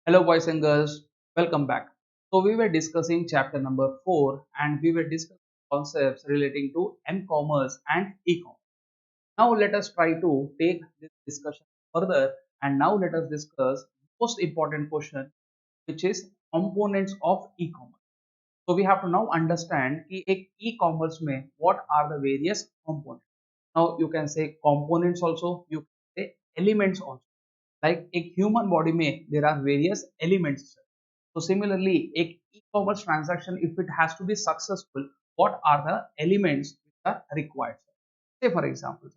Hello, boys and girls. Welcome back. So, we were discussing chapter number 4 and we were discussing concepts relating to m-commerce and e-commerce. Now, let us try to take this discussion further and now let us discuss most important question, which is components of e-commerce. So, we have to now understand कि एक e-commerce में what are the various components. Now, you can say components also, you can say elements also. Like एक human body में there are various elements. So similarly, a e-commerce transaction, if it has to be successful, what are the elements which are required? Say for example,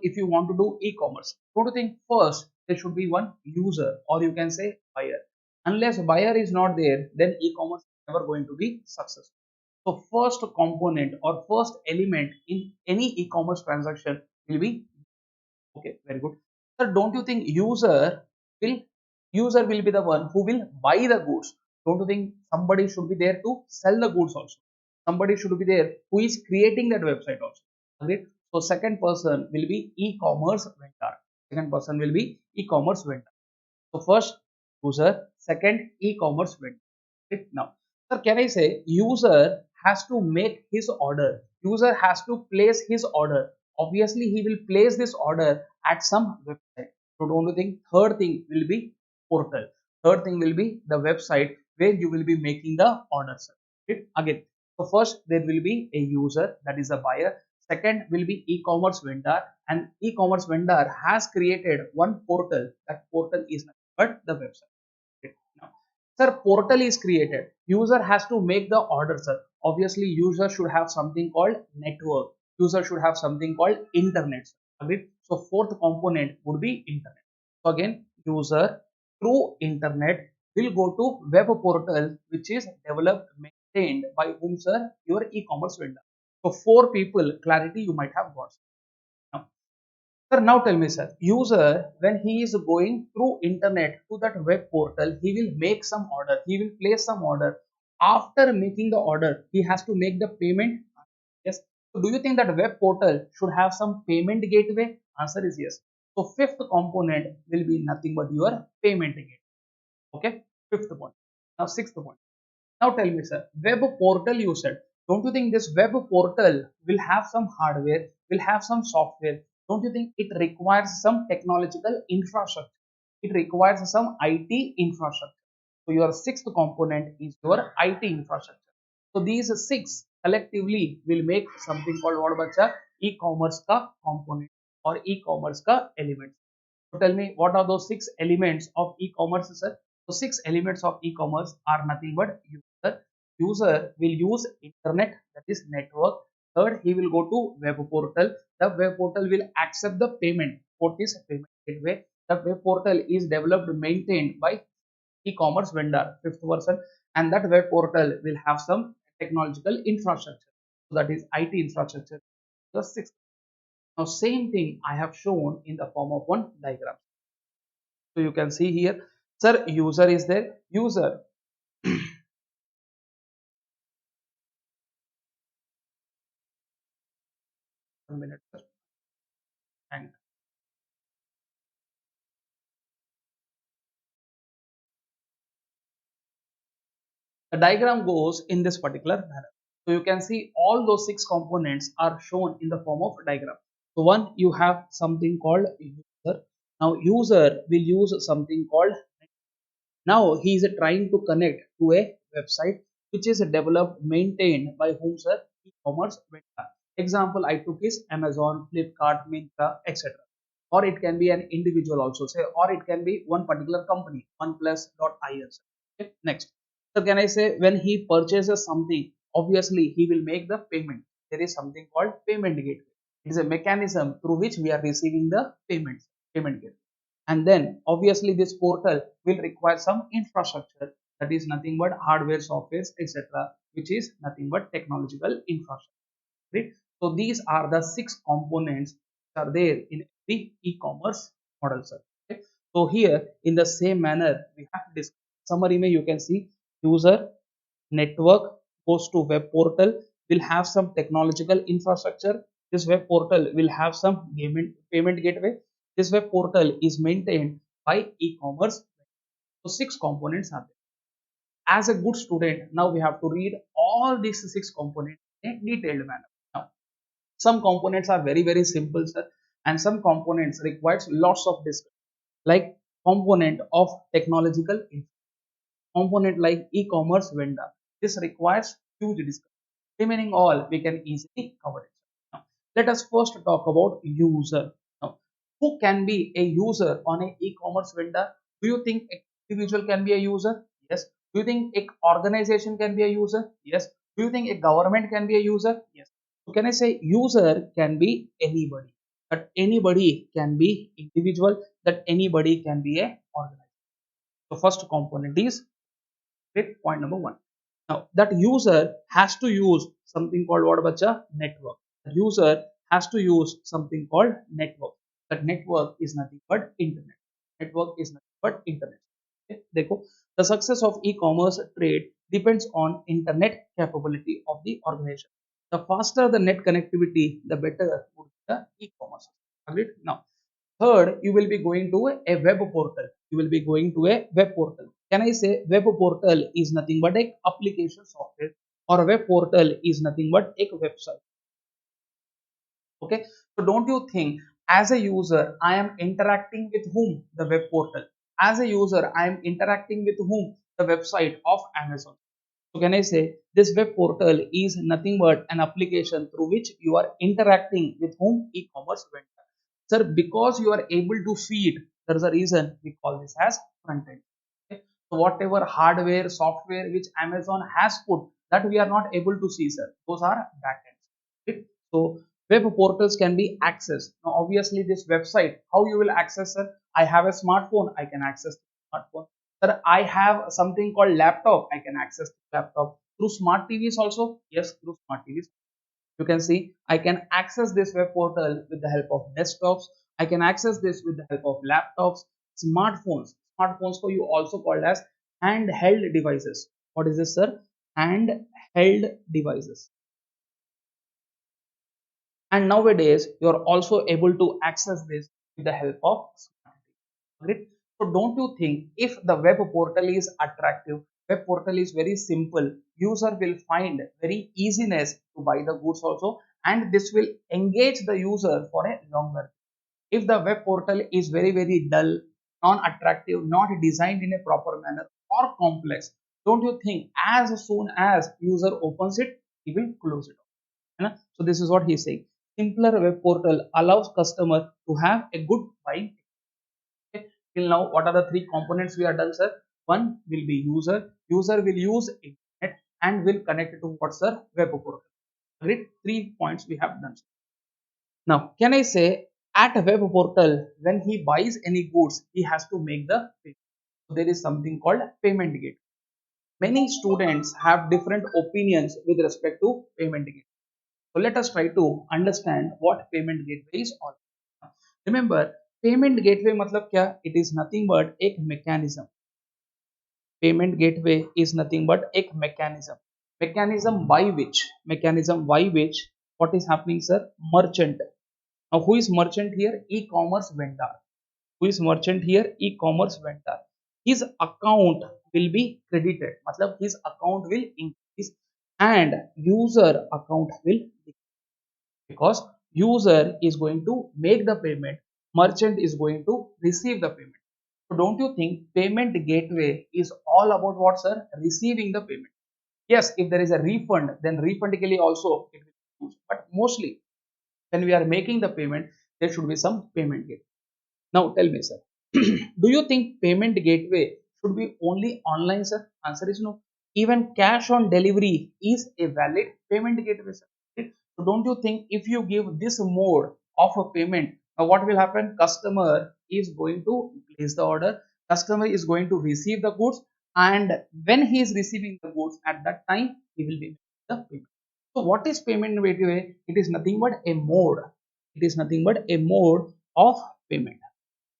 if you want to do e-commerce, don't you think first there should be one user or you can say buyer? Unless buyer is not there, then e-commerce is never going to be successful. So first component or first element in any e-commerce transaction will be okay. Very good. Sir, don't you think will user will be the one who will buy the goods? Don't you think somebody should be there to sell the goods also? Somebody should be there who is creating that website also. Agreed? So second person will be e-commerce vendor. Second person will be e-commerce vendor. So first user, second e-commerce vendor. Okay? Now, sir, can I say user has to make his order? User has to place his order. Obviously, he will place this order at some website. So don't you think third thing will be portal? Third thing will be the website where you will be making the order. Sir. Okay? Again, so first there will be a user, that is a buyer. Second will be e-commerce vendor, and e-commerce vendor has created one portal. That portal is nothing but the website. Okay. Now, sir, portal is created. User has to make the order, sir. Obviously, user should have something called network. User should have something called internet. Agreed? So fourth component would be internet. So again, user through internet will go to web portal which is developed, maintained by whom, sir? Your e-commerce vendor. So four people, clarity you might have got. Now, sir, now tell me, sir, user, when he is going through internet to that web portal, he will make some order, he will place some order. After making the order, he has to make the payment. Yes. So do you think that web portal should have some payment gateway? Answer is yes. So fifth component will be nothing but your payment gateway. Okay. Fifth point. Now sixth point. Now tell me, sir, web portal you said. Don't you think this web portal will have some hardware, will have some software? Don't you think it requires some technological infrastructure? It requires some IT infrastructure. So your sixth component is your IT infrastructure. So these six collectively will make something called what bacha e-commerce ka component or e-commerce ka element. So tell me, what are those six elements of e-commerce, sir? So six elements of e-commerce are nothing but user. User will use internet, that is network. Third, he will go to web portal. The web portal will accept the payment. Fourth is payment gateway. The web portal is developed, maintained by e-commerce vendor. Fifth person, and that web portal will have some technological infrastructure. So that is IT infrastructure. The sixth. Now same thing I have shown in the form of one diagram. So you can see here, sir, user is there. User, 1 minute, sir. And the diagram goes in this particular manner. So you can see all those six components are shown in the form of diagram. So one, you have something called user. Now user will use something called. Now he is trying to connect to a website which is developed, maintained by whom, sir? E-commerce vendor. Example I took is Amazon, Flipkart, Myntra, etc. Or it can be an individual also, say, or it can be one particular company, OnePlus.is. Okay, next. So can I say when he purchases something, obviously he will make the payment. There is something called payment gateway. It is a mechanism through which we are receiving the payments, payment gateway. And then obviously this portal will require some infrastructure, that is nothing but hardware, software, etc., which is nothing but technological infrastructure. Right? So these are the six components that are there in the e-commerce model, sir. Okay? So here in the same manner we have this summary mein you can see user, network, goes to web portal, will have some technological infrastructure. This web portal will have some payment gateway. This web portal is maintained by e-commerce. So 6 components are there. As a good student, now we have to read all these 6 components in a detailed manner. Now, some components are very simple, sir, and some components requires lots of discussion. Like component of technological component like e-commerce vendor. This requires huge discussion. Remaining all we can easily cover it. Now, let us first talk about user. Now, who can be a user on a e-commerce vendor? Do you think an individual can be a user? Yes. Do you think a organization can be a user? Yes. Do you think a government can be a user? Yes. So can I say user can be anybody? That anybody can be individual. That anybody can be a organization. So first component is point number one. Now that user has to use something called what bacha? Network. The user has to use something called network. That network is nothing but internet. Network is nothing but internet. Okay? देखो, the success of e-commerce trade depends on internet capability of the organization. The faster the net connectivity, the better would be the e-commerce. Agreed? Now, third, you will be going to a web portal. You will be going to a web portal. Can I say web portal is nothing but a application software, or a web portal is nothing but a website. Okay. So don't you think as a user, I am interacting with whom? The web portal. As a user, I am interacting with whom? The website of Amazon. So can I say this web portal is nothing but an application through which you are interacting with whom? E-commerce vendor. Sir, because you are able to feed, there is a reason we call this as front end. Okay? So whatever hardware, software which Amazon has put, that we are not able to see, sir. Those are backends. Okay? So web portals can be accessed. Now obviously this website, how you will access, sir? I have a smartphone, I can access the smartphone. Sir, I have something called laptop, I can access the laptop. Through smart TVs also? Yes, through smart TVs. You can see I can access this web portal with the help of desktops. I can access this with the help of laptops, smartphones. Smartphones for you also called as handheld devices. What is this, sir? Handheld devices. And nowadays you are also able to access this with the help of smart TV. Great. So don't you think if the web portal is attractive, web portal is very simple, user will find very easiness to buy the goods also, and this will engage the user for a longer. If the web portal is very dull, non-attractive, not designed in a proper manner, or complex, don't you think as soon as user opens it, he will close it? So this is what he's saying. Simpler web portal allows customer to have a good buying. Okay. Till now, what are the 3 components we are done, sir? One will be user. User will use internet and will connect it to what, sir? Web portal. Agreed? 3 points we have done. Now, can I say at a web portal, when he buys any goods, he has to make the payment. So there is something called payment gate. Many students have different opinions with respect to payment gate. So let us try to understand what payment gateway is all about. Remember, payment gateway matlab kya? It is nothing but a mechanism. Payment gateway is nothing but a mechanism. Mechanism by which what is happening, sir? Merchant. Now who is merchant here? E-commerce vendor. Who is merchant here? E-commerce vendor. His account will be credited. Matlab his account will increase and user account will decrease, because user is going to make the payment, merchant is going to receive the payment. So don't you think payment gateway is all about what, sir? Receiving the payment. Yes, if there is a refund, then refundically also it will be used. But mostly when we are making the payment, there should be some payment gateway. Now tell me, sir, do you think payment gateway should be only online, sir? Answer is no. Even cash on delivery is a valid payment gateway, sir. Right? So don't you think if you give this mode of a payment, what will happen? Customer is going to place the order, customer is going to receive the goods, and when he is receiving the goods, at that time he will be making the payment. So what is payment gateway? It is nothing but a mode. It is nothing but a mode of payment.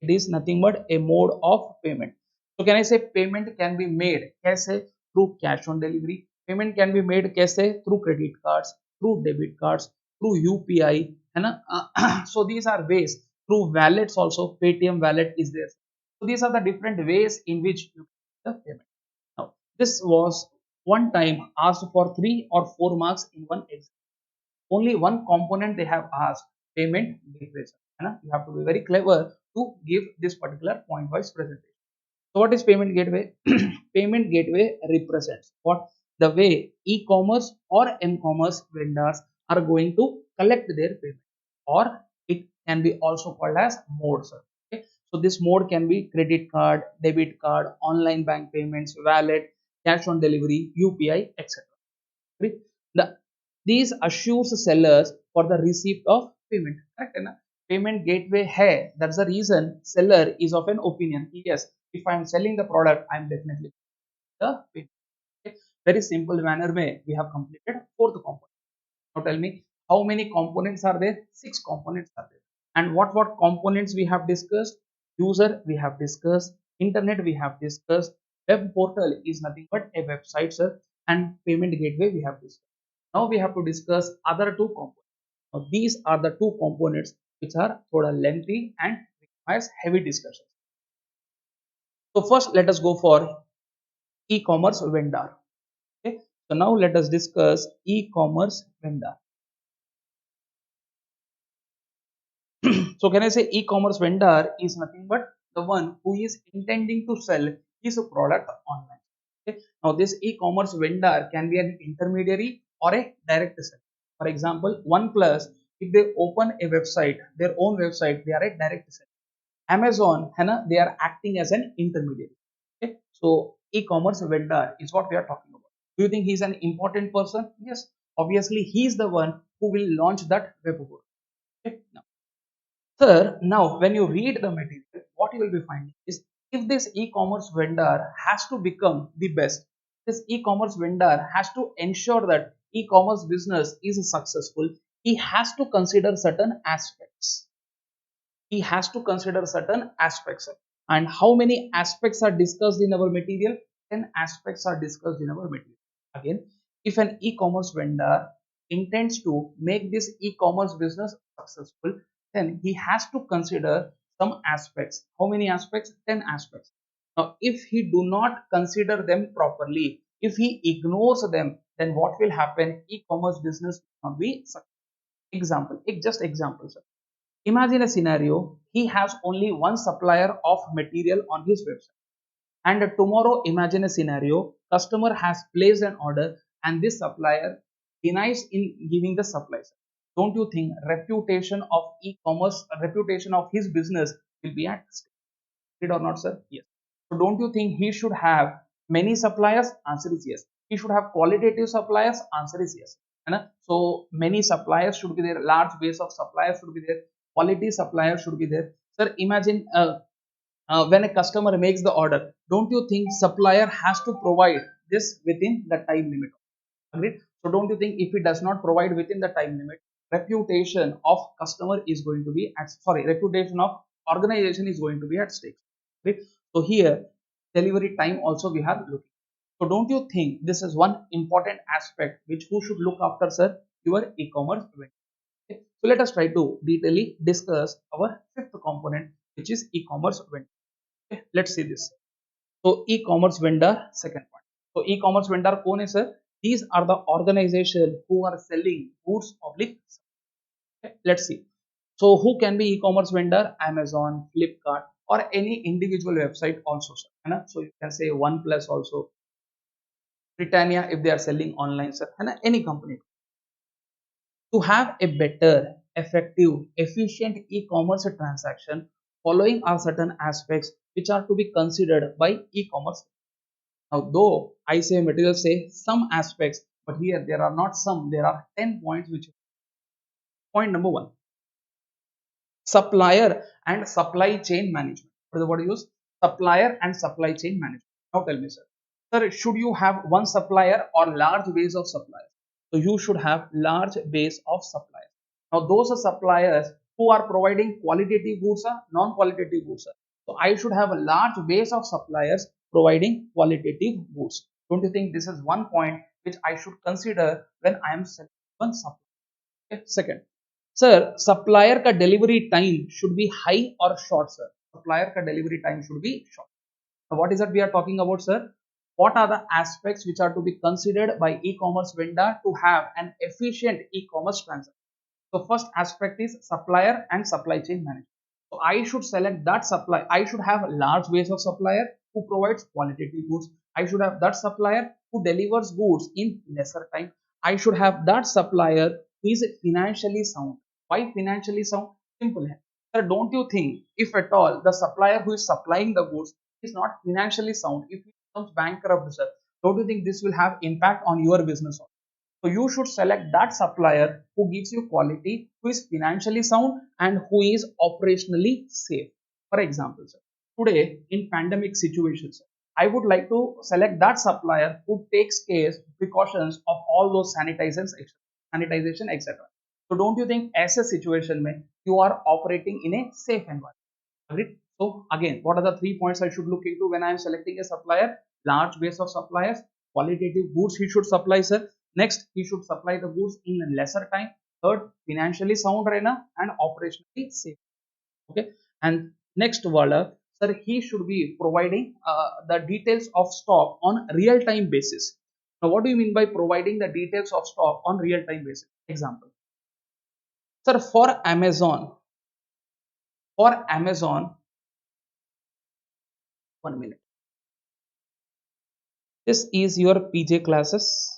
It is nothing but a mode of payment. So can I say payment can be made कैसे? Through cash on delivery. Payment can be made कैसे? Through credit cards, through debit cards, through UPI, है ना? So these are ways. Through wallets also. Paytm wallet is there. So these are the different ways in which you can the payment. Now, this was one time asked for 3 or 4 marks in one exam. Only one component they have asked, payment gateway. You have to be very clever to give this particular point wise presentation. So what is payment gateway? Payment gateway represents what the way e-commerce or m-commerce vendors are going to collect their payment, or it can be also called as modes. Okay? So this mode can be credit card, debit card, online bank payments, wallet, cash on delivery, UPI, etc. The these assures sellers for the receipt of payment. Correct? Na? Payment gateway hai. That's the reason seller is of an opinion. Yes, if I am selling the product, I am definitely the payment. Okay? Very simple manner may we have completed fourth component. Now tell me how many components are there? 6 components are there. And what components we have discussed? User we have discussed, internet we have discussed, web portal is nothing but a website, sir, and payment gateway we have discussed. Now we have to discuss other 2 components. Now these are the 2 components which are thoda lengthy and requires heavy discussion. So first let us go for e-commerce vendor. Okay. So now let us discuss e-commerce vendor. So can I say e-commerce vendor is nothing but the one who is intending to sell his product online. Okay. Now this e-commerce vendor can be an intermediary or a direct seller. For example, OnePlus, if they open a website, their own website, they are a direct seller. Amazon, they are acting as an intermediary. Okay. So e-commerce vendor is what we are talking about. Do you think he's an important person? Yes. Obviously, he's the one who will launch that web portal. Okay. Now, sir, now when you read the material, what you will be finding is if this e-commerce vendor has to become the best, this e-commerce vendor has to ensure that e-commerce business is successful, he has to consider certain aspects. He has to consider certain aspects. And how many aspects are discussed in our material? 10 aspects are discussed in our material. Again, if an e-commerce vendor intends to make this e-commerce business successful, then he has to consider some aspects. How many aspects? 10 aspects. Now, if he do not consider them properly, if he ignores them, then what will happen? E-commerce business will not be successful. Example, just example, sir. Imagine a scenario, he has only one supplier of material on his website. And tomorrow, imagine a scenario, customer has placed an order and this supplier denies in giving the supplies. Don't you think reputation of e-commerce, reputation of his business will be at stake? Or not, sir? Yes. So don't you think he should have many suppliers? Answer is yes. He should have qualitative suppliers? Answer is yes. So many suppliers should be there, large base of suppliers should be there, quality suppliers should be there. Sir, imagine when a customer makes the order, don't you think supplier has to provide this within the time limit? Agreed? So don't you think if he does not provide within the time limit, reputation of customer is going to be at, sorry, reputation of organization is going to be at stake. Right? So here delivery time also we have looked. So don't you think this is one important aspect which who should look after, sir? Your e-commerce event. Okay. So let us try to detailedly discuss our fifth component, which is e-commerce event. Okay. Let's see this. So e-commerce vendor, second point. So e-commerce vendor कौन है sir? These are the organization who are selling goods public. Okay. Let's see. So who can be e-commerce vendor? Amazon, Flipkart, or any individual website also, sir. है ना? So you can say OnePlus also, Britannia if they are selling online, sir. है ना? Any company. To have a better, effective, efficient e-commerce transaction, following are certain aspects which are to be considered by e-commerce. Now, though I say material say some aspects, but here there are not some, there are 10 points which. Point number 1, supplier and supply chain management. What do you use? Supplier and supply chain management. Now tell me, sir. Sir, should you have one supplier or large base of suppliers? So you should have large base of suppliers. Now those are suppliers who are providing qualitative goods or non-qualitative goods. So I should have a large base of suppliers providing qualitative goods. Don't you think this is one point which I should consider when I am selling one supplier? Okay. Second, sir, supplier ka delivery time should be high or short, sir? supplier ka delivery time should be short. So what is that we are talking about, sir? What are the aspects which are to be considered by e-commerce vendor to have an efficient e-commerce transaction? So first aspect is supplier and supply chain management. So I should select that supply. I should have a large base of supplier who provides qualitative goods. I should have that supplier who delivers goods in lesser time. I should have that supplier who is financially sound. Why financially sound? Simple. Sir, don't you think if at all the supplier who is supplying the goods is not financially sound, if he becomes bankrupt, sir, don't you think this will have impact on your business? So you should select that supplier who gives you quality, who is financially sound and who is operationally safe. For example, sir, today in pandemic situations, I would like to select that supplier who takes care precautions of all those sanitization, etc. So don't you think as a situation mein, you are operating in a safe environment? Agreed? So again, what are the 3 points I should look into when I am selecting a supplier? Large base of suppliers, qualitative goods he should supply, sir. Next, he should supply the goods in lesser time. Third, financially sound rehna and operationally safe. Okay. And next wala, sir, he should be providing the details of stock on real time basis. Now, what do you mean by providing the details of stock on real time basis? Example, sir, for Amazon, 1 minute. This is your PJ classes.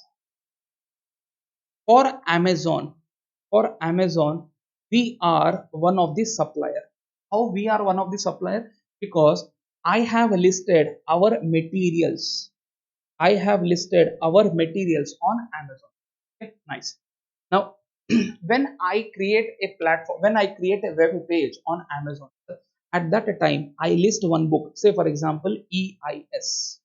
For Amazon, we are one of the supplier. How we are one of the supplier? Because I have listed our materials. I have listed our materials on Amazon. Okay, nice. Now, when I create a platform, when I create a web page on Amazon, at that time I list one book. Say for example, EIS.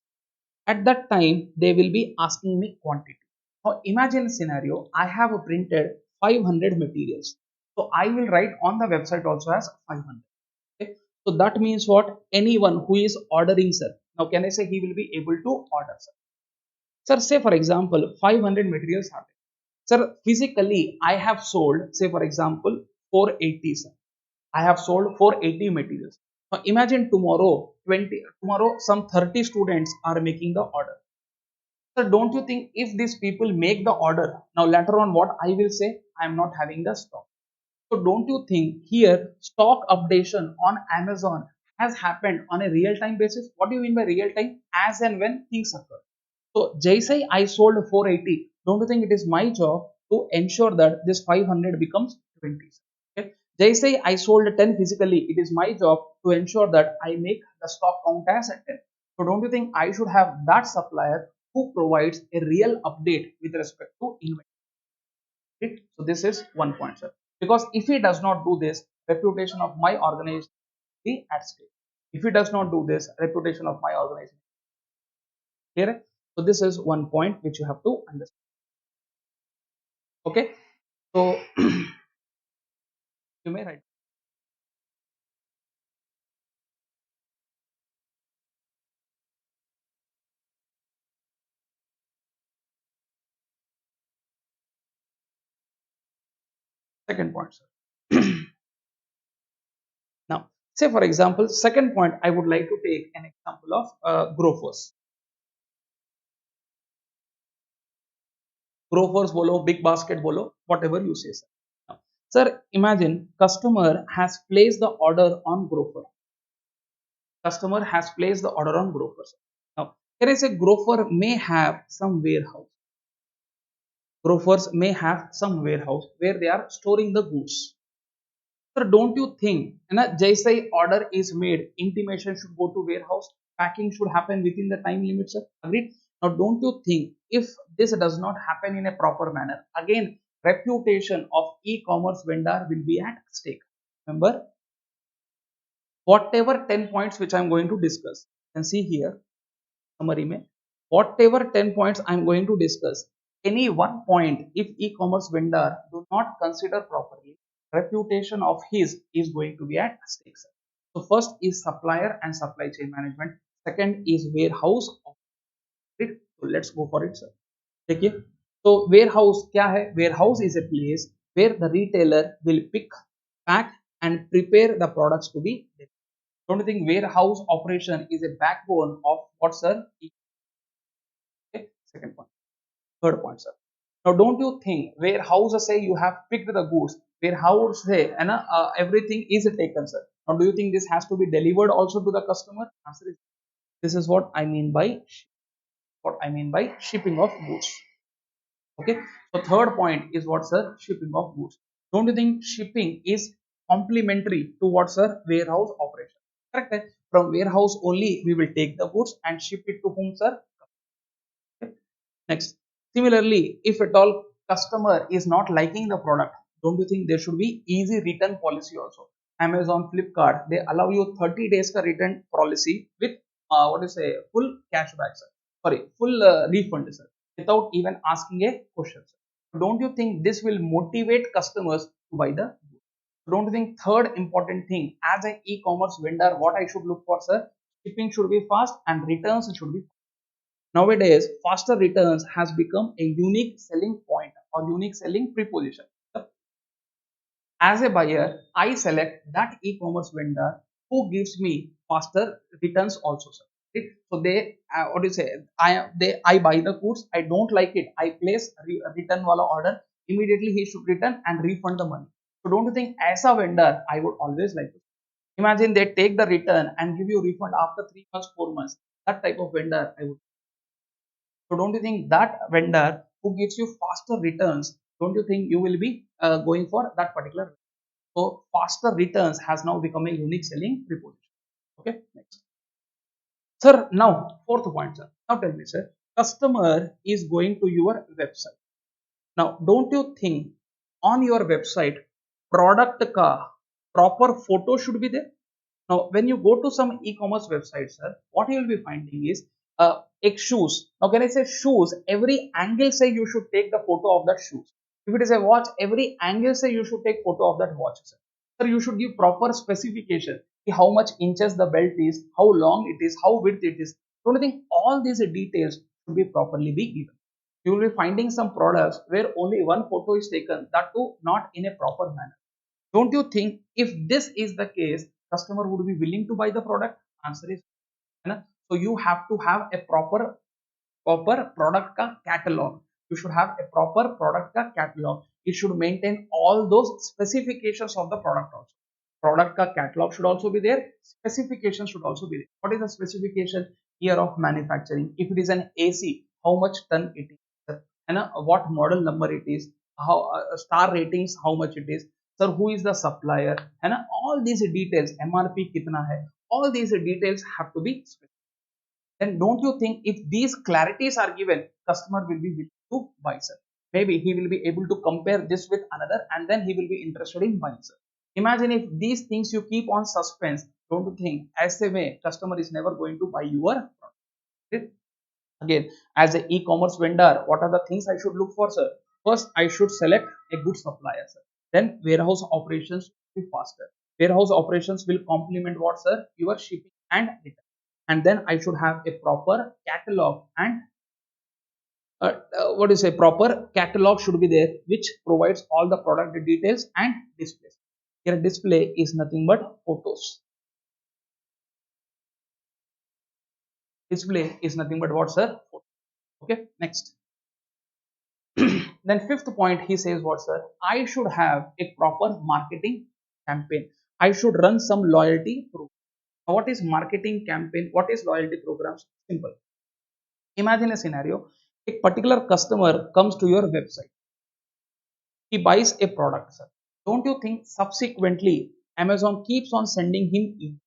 At that time, they will be asking me quantity. Now imagine a scenario, I have printed 500 materials. So I will write on the website also as 500. Okay? So that means what? Anyone who is ordering, sir. Now can I say he will be able to order, sir? Sir, say for example, 500 materials have it. Sir, physically, I have sold, say for example, 480, sir. I have sold 480 materials. Now imagine tomorrow some 30 students are making the order. So don't you think if these people make the order, now later on what I will say, I am not having the stock. So don't you think here stock updation on Amazon has happened on a real time basis? What do you mean by real time? As and when things occur. So Jaisai I sold 480. Don't you think it is my job to ensure that this 500 becomes 20? Okay. Jaisai I sold 10 physically. It is my job to ensure that I make the stock count as at 10. So don't you think I should have that supplier who provides a real update with respect to inventory? Right? So this is one point, sir. Because if he does not do this, reputation of my organization will be at stake. If he does not do this, reputation of my organization. Clear? So this is one point which you have to understand. Okay. So you may write. Second point, sir. Now, say for example, second point, I would like to take an example of Grofers. Grofers bolo, big basket bolo, whatever you say, sir. Now, sir, imagine customer has placed the order on Grofer. Customer has placed the order on Grofer. Now, here is a Grofer may have some warehouse. Grofers may have some warehouse where they are storing the goods. Sir, don't you think jaisai order is made, intimation should go to warehouse, packing should happen within the time limit, sir? Agreed? Now, don't you think if this does not happen in a proper manner, again, reputation of e-commerce vendor will be at stake. Remember, whatever 10 points which I am going to discuss, you can see here, summary mein, whatever 10 points I am going to discuss, any one point, if e-commerce vendor do not consider properly, reputation of his is going to be at stake. So first is supplier and supply chain management. Second is warehouse. So let's go for it, sir. ठीक है. So warehouse क्या है? Warehouse is a place where the retailer will pick, pack and prepare the products to be delivered. Don't you think warehouse operation is a backbone of what, sir? Okay, second point. Third point, sir. Now, don't you think warehouses say you have picked the goods, warehouse say and everything is taken, sir. Now, do you think this has to be delivered also to the customer? Answer is this is what I mean by shipping of goods. Okay, so third point is what, sir? Shipping of goods. Don't you think shipping is complementary to what, sir? Warehouse operation. Correct? From warehouse only we will take the goods and ship it to whom, sir? Okay. Next, similarly, if at all customer is not liking the product, don't you think there should be easy return policy also? Amazon, Flipkart, they allow you 30 days ka return policy with what you say full cashback, sir. Sorry, full refund, sir, without even asking a question, sir. Don't you think this will motivate customers to buy the goods? Don't you think third important thing as an e-commerce vendor, what I should look for, sir? Shipping should be fast and returns should be. Nowadays, faster returns has become a unique selling point or unique selling preposition. As a buyer, I select that e-commerce vendor who gives me faster returns also, sir. Right? So they, what do you say? I buy the goods. I don't like it. I place a return wala order. Immediately he should return and refund the money. So don't you think as a vendor, I would always like to imagine they take the return and give you refund after 3 months, 4 months. That type of vendor I would. So don't you think that vendor who gives you faster returns, don't you think you will be going for that particular? So faster returns has now become a unique selling proposition. Okay, next. Sir, now fourth point, sir. Now tell me, sir, customer is going to your website. Now, don't you think on your website product ka proper photo should be there? Now, when you go to some e-commerce websites, sir, what you will be finding is shoes. Now, when I say shoes, every angle say you should take the photo of that shoes. If it is a watch, every angle say you should take photo of that watch, sir. Sir, you should give proper specification. How much inches the belt is, how long it is, how width it is. Don't you think all these details should be properly be given? You will be finding some products where only one photo is taken, that too not in a proper manner. Don't you think if this is the case, customer would be willing to buy the product? Answer is no. So you have to have a proper product ka catalog. You should have a proper product ka catalog. It should maintain all those specifications of the product also. Product ka catalog should also be there. Specification should also be there. What is the specification? Year of manufacturing. If it is an AC, how much ton it is, and what model number it is, how star ratings, how much it is, sir, who is the supplier, and all these details, MRP kitna hai, all these details have to be specified. Then don't you think if these clarities are given, customer will be willing to buy, sir? Maybe he will be able to compare this with another and then he will be interested in buying, sir. Imagine if these things you keep on suspense, don't you think as a way customer is never going to buy your product? Again, as an e-commerce vendor, what are the things I should look for, sir? First, I should select a good supplier, sir. Then warehouse operations will be faster. Warehouse operations will complement what, sir? Your shipping and return. And then I should have a proper catalog and what do you say, proper catalog should be there which provides all the product details and displays. Here display is nothing but photos. Display is nothing but what, sir? Okay, next. Then fifth point, he says what, sir? I should have a proper marketing campaign. I should run some loyalty program. What is marketing campaign? What is loyalty programs? Simple. Imagine a scenario. A particular customer comes to your website. He buys a product, sir. Don't you think subsequently Amazon keeps on sending him email?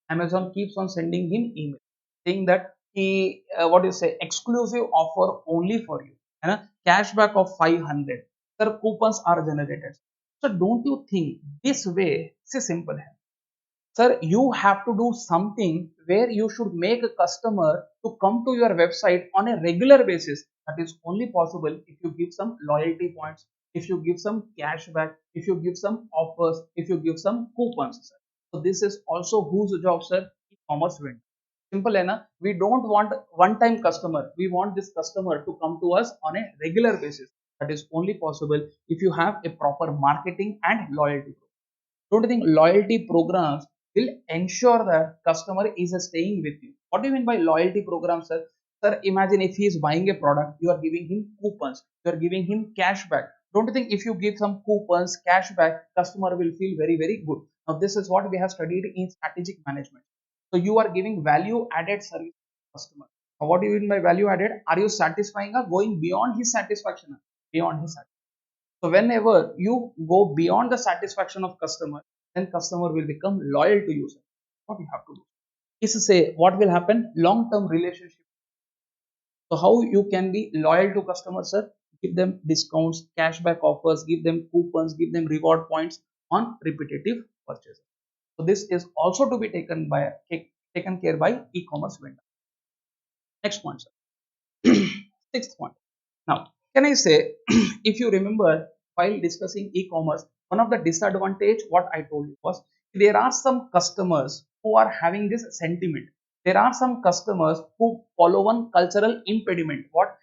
Amazon keeps on sending him email saying that he what do you say, exclusive offer only for you and a cashback of 500. Sir, coupons are generated. So don't you think this way? It's simple. Sir, you have to do something where you should make a customer to come to your website on a regular basis. That is only possible if you give some loyalty points, if you give some cashback, if you give some offers, if you give some coupons, sir. So this is also whose job, sir? E-commerce vendor. Simple enough. We don't want one-time customer. We want this customer to come to us on a regular basis. That is only possible if you have a proper marketing and loyalty. Don't you think loyalty programs will ensure that customer is staying with you. What do you mean by loyalty program, sir? Sir, imagine if he is buying a product, you are giving him coupons, you are giving him cashback. Don't you think if you give some coupons, cashback, customer will feel very, very good? Now, this is what we have studied in strategic management. So, you are giving value added service to customer. Now, what do you mean by value added? Are you satisfying or going beyond his satisfaction? Beyond his satisfaction. So, whenever you go beyond the satisfaction of customer, then customer will become loyal to you. Sir. What you have to do is to say what will happen long term relationship. So how you can be loyal to customers, sir? Give them discounts, cashback offers, give them coupons, give them reward points on repetitive purchases. So this is also to be taken care by e-commerce vendor. Next point, sir. Sixth point. Now, can I say, if you remember, while discussing e-commerce, one of the disadvantage what I told you was there are some customers who are having this sentiment. There are some customers who follow one cultural impediment. What?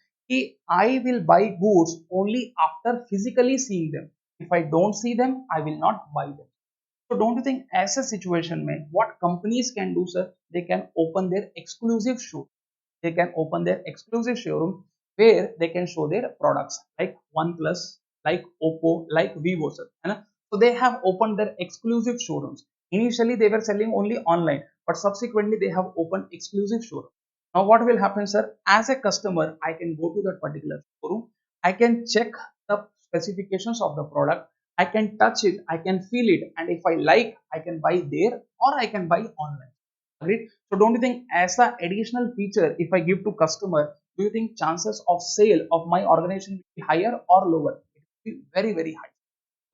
I will buy goods only after physically seeing them. If I don't see them, I will not buy them. So don't you think as a situation mein, what companies can do, sir? They can open their exclusive showroom. They can open their exclusive showroom where they can show their products like OnePlus, like Oppo, like Vivo, sir. So they have opened their exclusive showrooms. Initially, they were selling only online, but subsequently they have opened exclusive showroom. Now, what will happen, sir? As a customer, I can go to that particular showroom. I can check the specifications of the product. I can touch it, I can feel it, and if I like, I can buy there or I can buy online. Agreed? So don't you think as an additional feature, if I give to customer, do you think chances of sale of my organization will be higher or lower? It will be very, very high.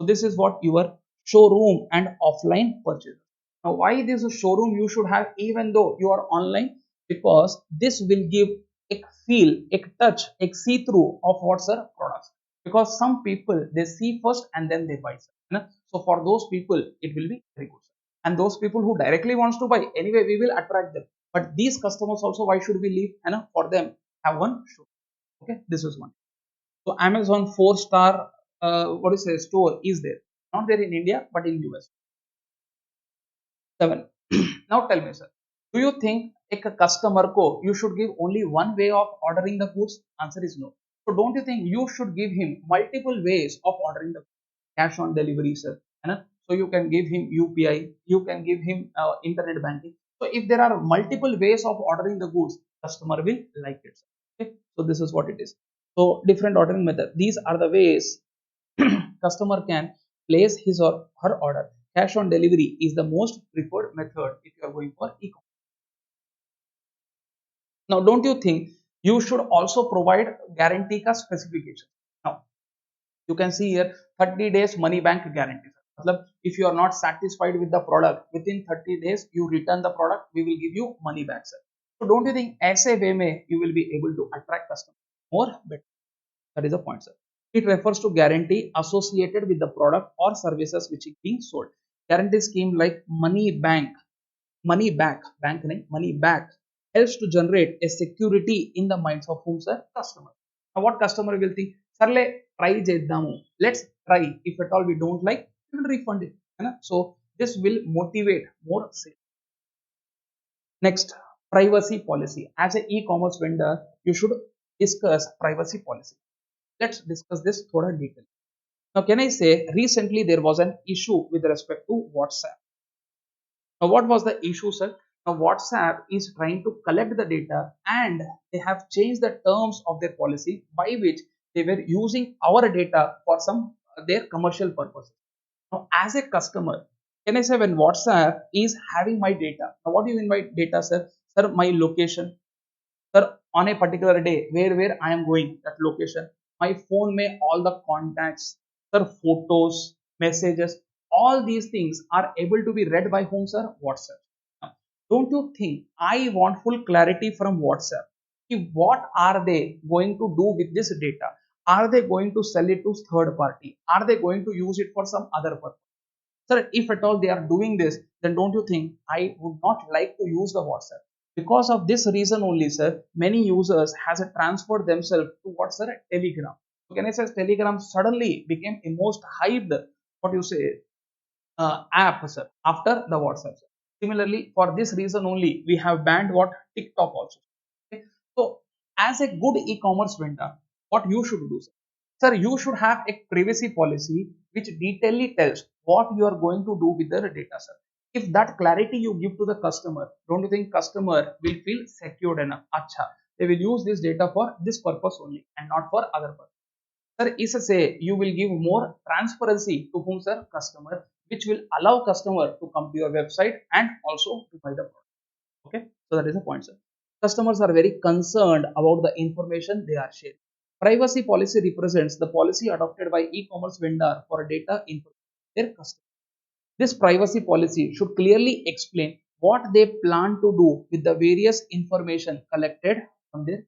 So this is what your showroom and offline purchase. Now, why this showroom you should have even though you are online? Because this will give a feel, a touch, a see-through of what's our products. Because some people they see first and then they buy. So for those people, it will be very good. And those people who directly wants to buy, anyway, we will attract them. But these customers also, why should we leave? For them, have one show. Okay, this is one. So Amazon 4-star, what is a store is there? Not there in India, but in US. 7. Now tell me, sir, do you think a customer ko you should give only one way of ordering the goods? Answer is no. So don't you think you should give him multiple ways of ordering the cash on delivery, sir? So you can give him UPI, you can give him internet banking. So if there are multiple ways of ordering the goods, customer will like it. Okay, so this is what it is. So different ordering method. These are the ways customer can place his or her order. Cash on delivery is the most preferred method if you are going for e-commerce. Now, don't you think you should also provide guarantee ka specification? Now, you can see here 30 days money bank guarantee. मतलब if you are not satisfied with the product within 30 days you return the product, we will give you money back, sir. So don't you think ऐसे way में you will be able to attract customers more better? That is the point, sir. It refers to guarantee associated with the product or services which is being sold. Guarantee scheme like money back, money back helps to generate a security in the minds of whom, sir? Customer. Now what customer will think? Sarle try చేద్దాము. Let's try. If at all we don't like, we will refund it. So this will motivate more sales. Next, privacy policy. As an e-commerce vendor, you should discuss privacy policy. Let's discuss this thoda detail. Now, can I say recently there was an issue with respect to WhatsApp. Now, what was the issue, sir? Now, WhatsApp is trying to collect the data and they have changed the terms of their policy by which they were using our data for some their commercial purposes. Now, as a customer, can I say when WhatsApp is having my data? Now, what do you mean by data, sir? Sir, my location, sir, on a particular day where I am going, that location, my phone may all the contacts, sir, photos, messages, all these things are able to be read by whom, sir? WhatsApp. Now, don't you think I want full clarity from WhatsApp? What are they going to do with this data? Are they going to sell it to third party? Are they going to use it for some other purpose? Sir, if at all they are doing this, then don't you think I would not like to use the WhatsApp? Because of this reason only, sir, many users has transferred themselves to what, sir? Telegram. So can I say Telegram suddenly became a most hyped, what you say, app, sir, after the WhatsApp, sir. Similarly, for this reason only, we have banned what TikTok also. Okay? So, as a good e-commerce vendor, what you should do, sir, you should have a privacy policy which detailedly tells what you are going to do with the data, sir. If that clarity you give to the customer, don't you think customer will feel secured enough? Acha, they will use this data for this purpose only and not for other purpose. Sir, is a say you will give more transparency to whom, sir? Customer, which will allow customer to come to your website and also to buy the product. Okay, so that is the point, sir. Customers are very concerned about the information they are sharing. Privacy policy represents the policy adopted by e-commerce vendor for data information their customer. This privacy policy should clearly explain what they plan to do with the various information collected from their.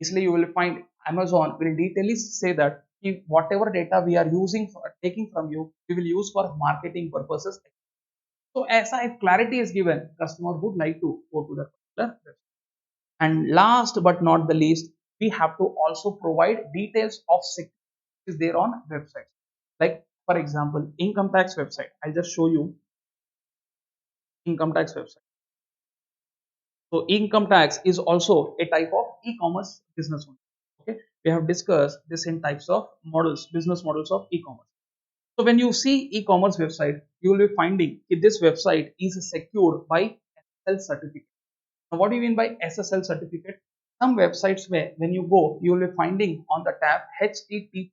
Easily you will find Amazon will detailedly say that if whatever data we are using for taking from you, we will use for marketing purposes. So as if clarity is given, customer would like to go to the particular website. And last but not the least, we have to also provide details of security is there on websites. Like for example, income tax website. I'll just show you income tax website. So income tax is also a type of e-commerce business model. Okay, we have discussed this in types of models, business models of e-commerce. So when you see e-commerce website, you will be finding if this website is secured by SSL certificate. Now, what do you mean by SSL certificate? Some websites where when you go, you will be finding on the tab HTTP,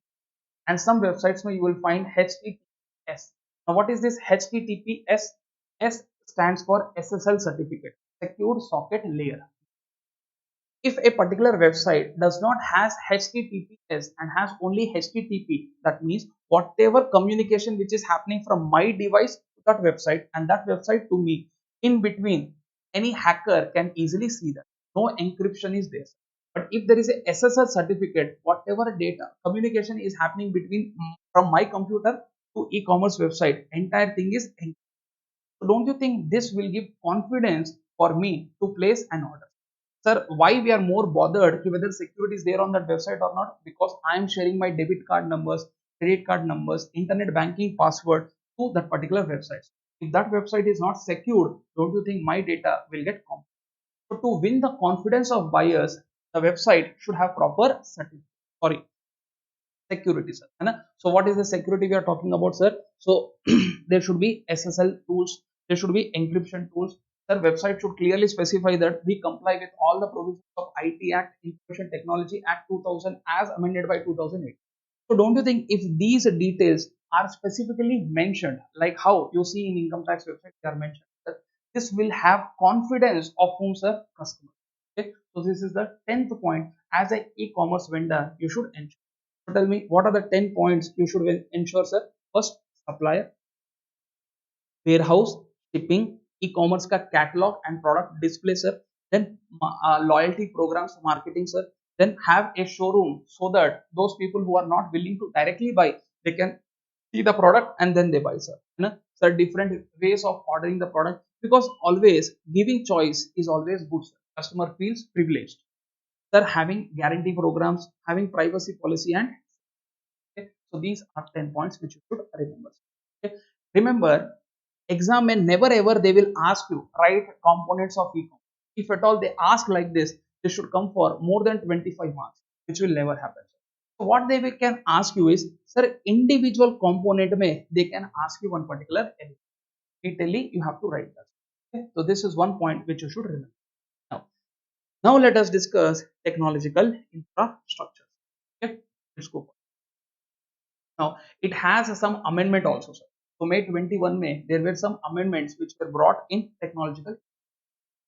and some websites where you will find HTTPS. Now, what is this HTTPS? S stands for SSL certificate, Secure Socket Layer. If a particular website does not has HTTPS and has only HTTP, that means whatever communication which is happening from my device to that website and that website to me, in between, any hacker can easily see that. No encryption is there. But if there is a SSL certificate, whatever data communication is happening between from my computer to e-commerce website, entire thing is encrypted. So don't you think this will give confidence for me to place an order? Sir, why we are more bothered whether security is there on that website or not? Because I am sharing my debit card numbers, credit card numbers, internet banking password to that particular website. If that website is not secured, don't you think my data will get confidence? So to win the confidence of buyers, the website should have proper certificate. Sorry, security, sir. So what is the security we are talking about, sir? So there should be SSL tools, there should be encryption tools. Sir, website should clearly specify that we comply with all the provisions of IT Act, Information Technology Act 2000 as amended by 2008. So don't you think if these details are specifically mentioned, like how you see in income tax website they are mentioned, that this will have confidence of whom, sir? Customer. Okay, so this is the 10th point. As an e-commerce vendor, you should ensure. So tell me, what are the 10 points you should ensure, sir? First, supplier, warehouse, shipping, e-commerce का catalog and product display, sir. Then loyalty programs, marketing, sir. Then have a showroom so that those people who are not willing to directly buy, they can see the product and then they buy, sir. Sir, different ways of ordering the product, because always giving choice is always good, sir. Customer feels privileged. Sir, having guarantee programs, having privacy policy, and okay, so these are 10 points which you should remember. Okay. Remember, exam may never ever they will ask you write components of econ. If at all they ask like this, they should come for more than 25 marks, which will never happen. So what they can ask you is, sir, individual component may they can ask you one particular element. Detailedly, you have to write that. Okay. So this is one point which you should remember. Now, now let us discuss technological infrastructure. Okay, let's go. Now, it has some amendment also, sir. So, May 21 May, there were some amendments which were brought in technological.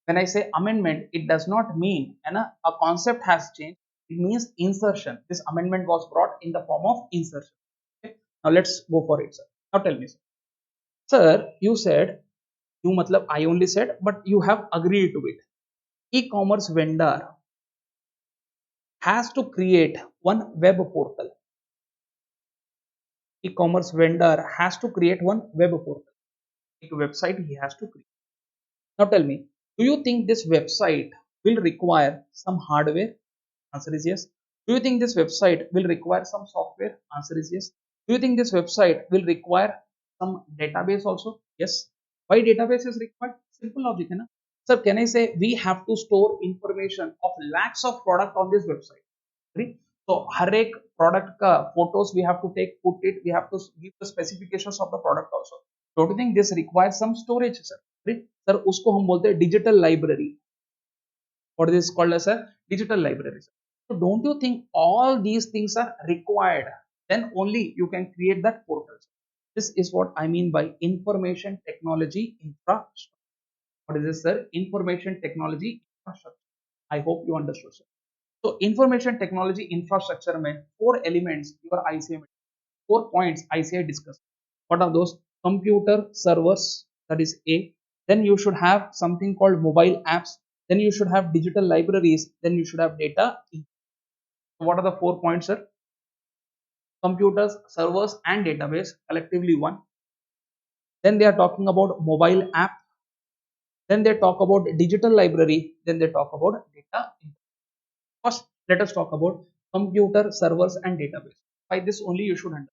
When I say amendment, it does not mean a concept has changed. It means insertion. This amendment was brought in the form of insertion. Okay? Now, let's go for it, sir. Now, tell me, sir. Sir, you said, you matlab, I only said, but you have agreed to it. E-commerce vendor has to create one web portal. E-commerce vendor has to create one web portal. A website he has to create. Now tell me, do you think this website will require some hardware? Answer is yes. Do you think this website will require some software? Answer is yes. Do you think this website will require some database also? Yes. Why database is required? Simple logic है ना. Sir, can I say we have to store information of lakhs of product on this website? Agree? So हर एक product का photos we have to take, put it, we have to give the specifications of the product also. Don't you think this requires some storage, sir? Agree? Sir, उसको हम बोलते हैं digital library. What is called as a digital library. So don't you think all these things are required? Then only you can create that portal. This is what I mean by information technology infrastructure. What is this, sir? Information technology infrastructure. I hope you understood, sir. So information technology infrastructure में four elements your ICA में, 4 points ICA discussed. What are those? Computer servers, that is A. Then you should have something called mobile apps. Then you should have digital libraries. Then you should have data. What are the 4 points, sir? Computers, servers, and database, collectively one. Then they are talking about mobile app. Then they talk about digital library. Then they talk about data. First, let us talk about computer, servers, and database. By this only you should understand.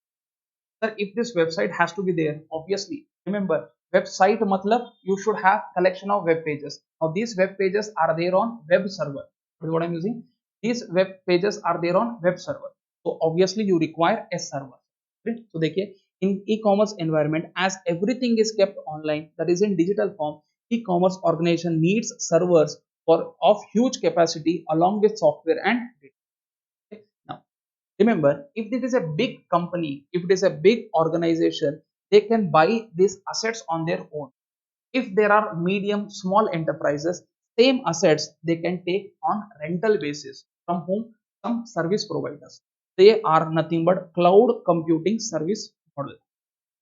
Sir, if this website has to be there, obviously, remember, website matlab you should have collection of web pages. Now these web pages are there on web server. That is what I'm using. These web pages are there on web server. So obviously you require a server. Right? So देखिए, in e-commerce environment, as everything is kept online, that is in digital form, e-commerce organization needs servers for of huge capacity along with software and data. Okay? Now remember, if it is a big company, if it is a big organization, they can buy these assets on their own. If there are medium, small enterprises, same assets they can take on rental basis from whom? Some service providers. They are nothing but cloud computing service model.